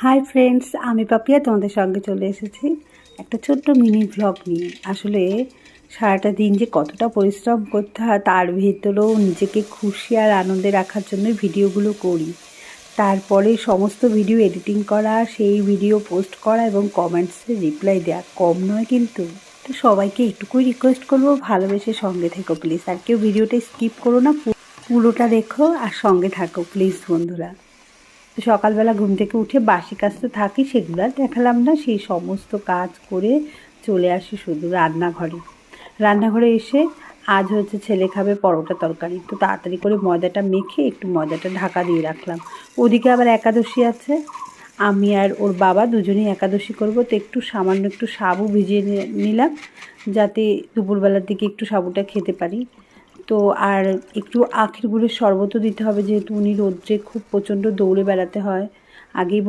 Hi friends, আমি পাপিয়া তোমাদের সঙ্গে চলে এসেছি একটা ছোট্ট মিনি ভ্লগ নিয়ে। আসলে সারাটা দিন যে কতটা পরিশ্রম করতে হয় তার ভেতরেও নিজেকে খুশি আর আনন্দে রাখার জন্য ভিডিওগুলো করি। তারপরে সমস্ত ভিডিও এডিটিং করা, সেই ভিডিও পোস্ট করা এবং কমেন্টসে রিপ্লাই দেওয়া কম নয় কিন্তু। তো সবাইকে একটুকুই রিকোয়েস্ট করবো, ভালোবেসে সঙ্গে থেকো প্লিজ। আর কেউ ভিডিওটা স্কিপ করো না, পুরোটা দেখো আর সঙ্গে থাকো প্লিজ বন্ধুরা। তো সকালবেলা ঘুম থেকে উঠে বাসি কাজ তো থাকি, সেগুলো আর দেখালাম না। সেই সমস্ত কাজ করে চলে আসি শুধু রান্নাঘরে এসে আজ হচ্ছে ছেলে খাবে পরোটা তরকারি, তো তাড়াতাড়ি করে ময়দাটা মেখে একটু ময়দাটা ঢাকা দিয়ে রাখলাম। ওদিকে আবার একাদশী আছে, আমি আর ওর বাবা দুজনেই একাদশী করব। তো সামান্য একটু সাবু ভিজিয়ে নিলাম যাতে দুপুরবেলার দিকে একটু সাবুটা খেতে পারি। তো আর একটু আখের গুড়ের শরবতও দিতে হবে, যেহেতু উনি রোদ্রে খুব প্রচণ্ড দৌড়ে বেড়াতে হয়। আগেই